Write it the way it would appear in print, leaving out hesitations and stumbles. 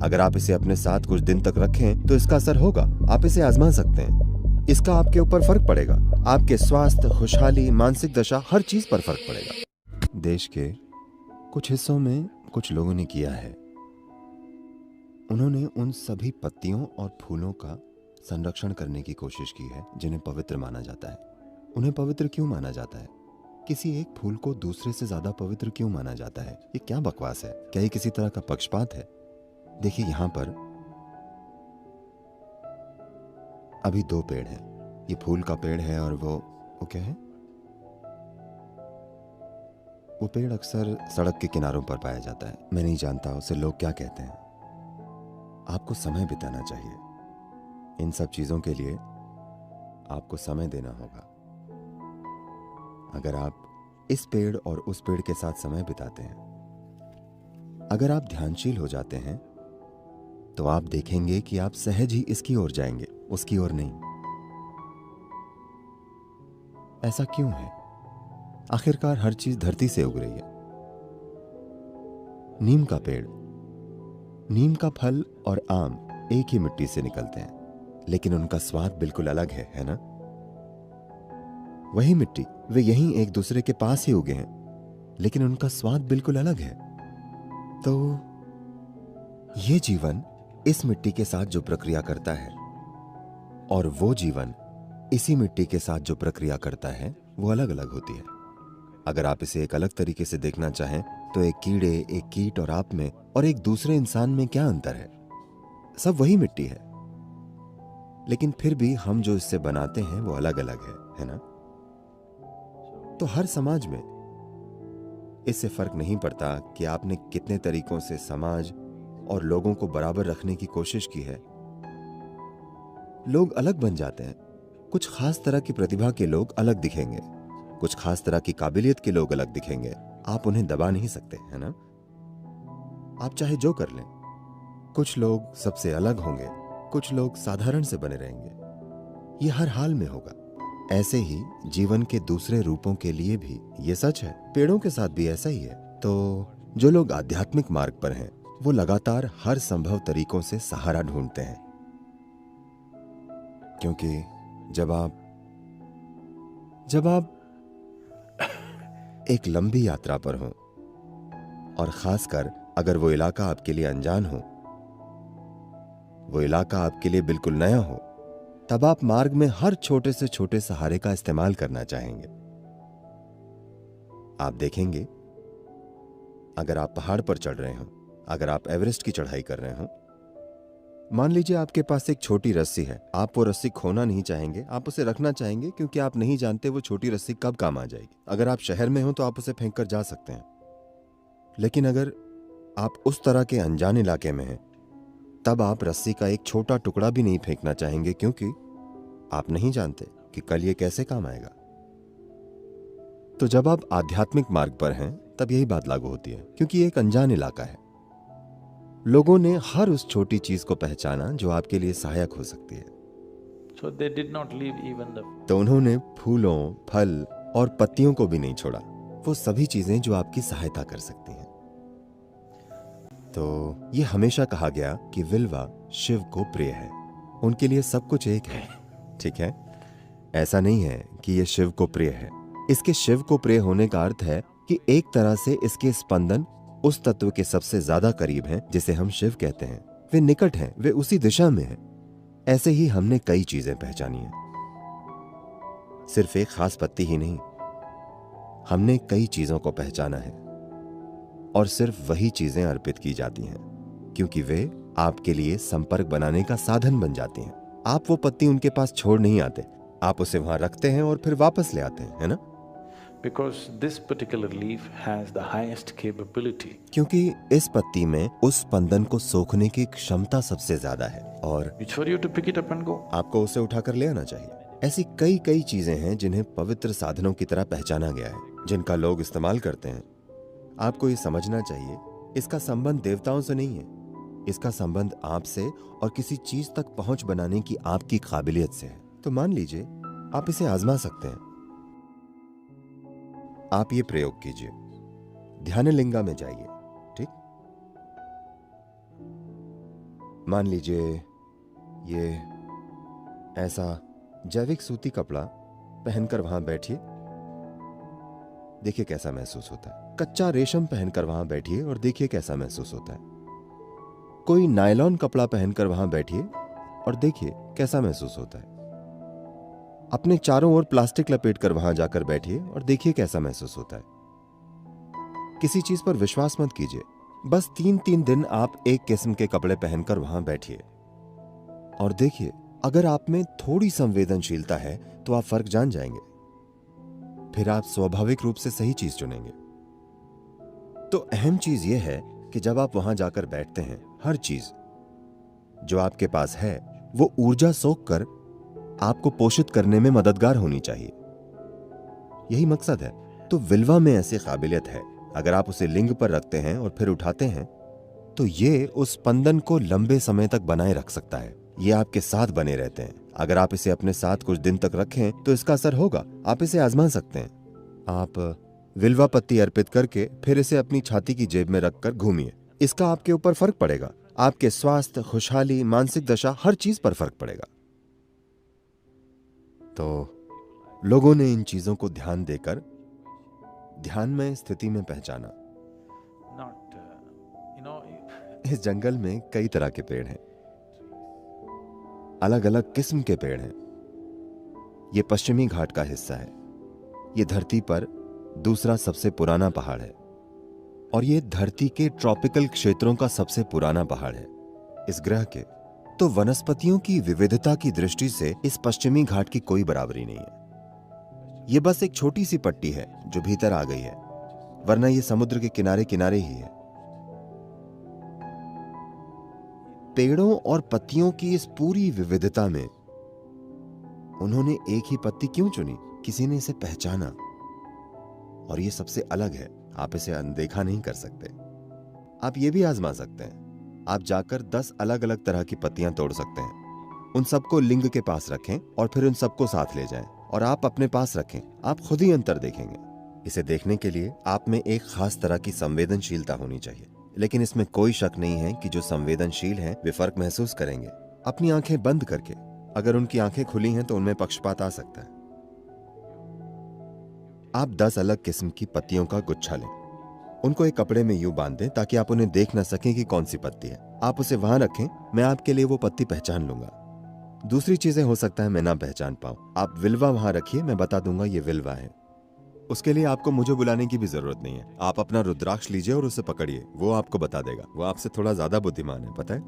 अगर आप इसे अपने साथ कुछ दिन तक रखें तो इसका असर होगा। आप इसे आजमा सकते हैं। इसका आपके ऊपर फर्क पड़ेगा। आपके स्वास्थ्य, खुशहाली, मानसिक दशा, हर चीज पर फर्क पड़ेगा। देश के कुछ हिस्सों में कुछ लोगों ने किया है। उन्होंने उन सभी पत्तियों और फूलों का संरक्षण करने की कोशिश की है जिन्हें पवित्र माना जाता है। उन्हें पवित्र क्यों माना जाता है? किसी एक फूल को दूसरे से ज्यादा पवित्र क्यों माना जाता है? ये क्या बकवास है? क्या ये किसी तरह का पक्षपात है? देखिए, यहां पर अभी दो पेड़ हैं। ये फूल का पेड़ है और वो क्या है? वो पेड़ अक्सर सड़क के किनारों पर पाया जाता है। मैं नहीं जानता उसे लोग क्या कहते हैं। आपको समय बिताना चाहिए। इन सब चीजों के लिए आपको समय देना होगा। अगर आप इस पेड़ और उस पेड़ के साथ समय बिताते हैं, अगर आप ध्यानशील हो जाते हैं, तो आप देखेंगे कि आप सहज ही इसकी ओर जाएंगे, उसकी ओर नहीं। ऐसा क्यों है? आखिरकार हर चीज धरती से उग रही है। नीम का पेड़, नीम का फल और आम एक ही मिट्टी से निकलते हैं, लेकिन उनका स्वाद बिल्कुल अलग है ना? वही मिट्टी, वे यहीं एक दूसरे के पास ही उगे हैं, लेकिन उनका स्वाद बिल्कुल अलग है। तो ये जीवन इस मिट्टी के साथ जो प्रक्रिया करता है और वो जीवन इसी मिट्टी के साथ जो प्रक्रिया करता है, वो अलग अलग होती है। अगर आप इसे एक अलग तरीके से देखना चाहें तो एक कीड़े, एक कीट और आप में और एक दूसरे इंसान में क्या अंतर है? सब वही मिट्टी है, लेकिन फिर भी हम जो इससे बनाते हैं वो अलग अलग है ना? तो हर समाज में इससे फर्क नहीं पड़ता कि आपने कितने तरीकों से समाज और लोगों को बराबर रखने की कोशिश की है। लोग अलग बन जाते हैं। कुछ खास तरह की प्रतिभा के लोग अलग दिखेंगे, कुछ खास तरह की काबिलियत के लोग अलग दिखेंगे। आप उन्हें दबा नहीं सकते, है ना? आप चाहे जो कर लें। कुछ लोग सबसे अलग होंगे, कुछ लोग साधारण से बने रहेंगे। ये हर हाल में होगा। ऐसे ही जीवन के दूसरे रूपों के लिए भी ये सच है। पेड़ों के साथ भी ऐसा ही है। तो जो लोग आध्यात्मिक मार्ग पर हैं, वो लगातार हर संभव तरीकों से सहारा ढूंढते हैं, क्योंकि जब आप एक लंबी यात्रा पर हो, और खासकर अगर वो इलाका आपके लिए अनजान हो, वो इलाका आपके लिए बिल्कुल नया हो, तब आप मार्ग में हर छोटे से छोटे सहारे का इस्तेमाल करना चाहेंगे। आप देखेंगे, अगर आप पहाड़ पर चढ़ रहे हो, अगर आप एवरेस्ट की चढ़ाई कर रहे हो, मान लीजिए आपके पास एक छोटी रस्सी है। आप वो रस्सी खोना नहीं चाहेंगे, आप उसे रखना चाहेंगे, क्योंकि आप नहीं जानते वो छोटी रस्सी कब काम आ जाएगी। अगर आप शहर में हो तो आप उसे फेंक कर जा सकते हैं, लेकिन अगर आप उस तरह के अनजान इलाके में हैं, तब आप रस्सी का एक छोटा टुकड़ा भी नहीं फेंकना चाहेंगे, क्योंकि आप नहीं जानते कि कल ये कैसे काम आएगा। तो जब आप आध्यात्मिक मार्ग पर हैं, तब यही बात लागू होती है, क्योंकि ये एक अनजान इलाका है। लोगों ने हर उस छोटी चीज को पहचाना जो आपके लिए सहायक हो सकती है। तो उन्होंने फूलों, फल और पत्तियों को भी नहीं छोड़ा, वो सभी चीजें जो आपकी सहायता कर सकती हैं। तो ये हमेशा कहा गया कि विल्वा शिव को प्रिय है। उनके लिए सब कुछ एक है, ठीक है? ऐसा नहीं है कि ये शिव को प्रिय है। इसके शिव को प्रिय होने का अर्थ है कि एक तरह से इसके स्पंदन उस तत्व के सबसे ज्यादा करीब हैं जिसे हम शिव कहते हैं। वे निकट हैं, वे उसी दिशा में हैं। ऐसे ही हमने कई चीजें पहचानी हैं, सिर्फ एक खास पत्ती ही नहीं। हमने कई चीजों को पहचाना है, और सिर्फ वही चीजें अर्पित की जाती हैं, क्योंकि वे आपके लिए संपर्क बनाने का साधन बन जाती हैं। आप वो पत्ती उनके पास छोड़ नहीं आते, आप उसे वहां रखते हैं और फिर वापस ले आते हैं, है ना? Because this particular leaf has the highest capability. क्योंकि इस पत्ती में उस स्पंदन को सोखने की क्षमता सबसे ज्यादा है, और It's for you to pick it up and go. आपको उसे उठाकर ले आना चाहिए। ऐसी कई कई चीजें हैं जिन्हें पवित्र साधनों की तरह पहचाना गया है, जिनका लोग इस्तेमाल करते हैं। आपको ये समझना चाहिए, इसका संबंध देवताओं से नहीं है, इसका संबंध आपसे और किसी चीज तक पहुंच बनाने की आपकी काबिलियत से है। तो मान लीजिए आप इसे आजमा सकते हैं। आप ये प्रयोग कीजिए, ध्यानलिंगा में जाइए, ठीक? मान लीजिए ये ऐसा जैविक सूती कपड़ा पहनकर वहां बैठिए, देखिए कैसा महसूस होता है। कच्चा रेशम पहनकर वहां बैठिए और देखिए कैसा महसूस होता है। कोई नायलॉन कपड़ा पहनकर वहां बैठिए और देखिए कैसा महसूस होता है। अपने चारों ओर प्लास्टिक लपेटकर वहां जाकर बैठिए और देखिए कैसा महसूस होता है। किसी चीज पर विश्वास मत कीजिए, बस 3-3 दिन आप एक किस्म के कपड़े पहनकर वहां बैठिए और देखिए, अगर आप में थोड़ी संवेदनशीलता है तो आप फर्क जान जाएंगे। फिर आप स्वाभाविक रूप से सही चीज चुनेंगे। तो अहम चीज यह है कि जब आप वहां जाकर बैठते हैं, हर चीज जो आपके पास है वो ऊर्जा सोख कर आपको पोषित करने में मददगार होनी चाहिए। यही मकसद है। तो विल्वा में ऐसी काबिलियत है, अगर आप उसे लिंग पर रखते हैं और फिर उठाते हैं तो ये उस स्पंदन को लंबे समय तक बनाए रख सकता है। ये आपके साथ बने रहते हैं। अगर आप इसे अपने साथ कुछ दिन तक रखें तो इसका असर होगा। आप इसे आजमा सकते हैं। आप विल्वा पत्ती अर्पित करके फिर इसे अपनी छाती की जेब में रखकर घूमिए। इसका आपके ऊपर फर्क पड़ेगा। आपके स्वास्थ्य, खुशहाली, मानसिक दशा, हर चीज पर फर्क पड़ेगा। तो लोगों ने इन चीजों को ध्यान देकर ध्यानमय स्थिति में पहचाना। Not, इस जंगल में कई तरह के पेड़ हैं, अलग अलग किस्म के पेड़ हैं। ये पश्चिमी घाट का हिस्सा है। ये धरती पर दूसरा सबसे पुराना पहाड़ है और ये धरती के ट्रॉपिकल क्षेत्रों का सबसे पुराना पहाड़ है इस ग्रह के। तो वनस्पतियों की विविधता की दृष्टि से इस पश्चिमी घाट की कोई बराबरी नहीं है। ये बस एक छोटी सी पट्टी है जो भीतर आ गई है, वरना ये समुद्र के किनारे किनारे ही है। पेड़ों और पत्तियों की इस पूरी विविधता में उन्होंने एक ही पत्ती क्यों चुनी? किसी ने इसे पहचाना और ये सबसे अलग है। आप इसे अनदेखा नहीं कर सकते। आप ये भी आजमा सकते हैं। आप जाकर 10 अलग अलग तरह की पत्तियां तोड़ सकते हैं, उन सबको लिंग के पास रखें और फिर उन सबको साथ ले जाएं और आप अपने पास रखें। आप खुद ही अंतर देखेंगे। इसे देखने के लिए आप में एक खास तरह की संवेदनशीलता होनी चाहिए, लेकिन इसमें कोई शक नहीं है कि जो संवेदनशील हैं वे फर्क महसूस करेंगे। अपनी आंखें बंद करके, अगर उनकी आंखें खुली हैं तो उनमें पक्षपात आ सकता है। आप 10 अलग किस्म की पत्तियों का गुच्छा लें, उनको एक कपड़े में यूं बांध दें ताकि आप उन्हें देख न सकें कि कौन सी पत्ती है। आप उसे वहां रखें, मैं आपके लिए वो पत्ती पहचान लूंगा। दूसरी चीजें हो सकता है मैं ना पहचान पाऊं। आप विल्वा वहां रखिए, मैं बता दूंगा ये विल्वा है। उसके लिए आपको मुझे बुलाने की भी जरूरत नहीं है। आप अपना रुद्राक्ष लीजिए और उसे पकड़िए, वो आपको बता देगा। वो आपसे थोड़ा ज्यादा बुद्धिमान है, पता है।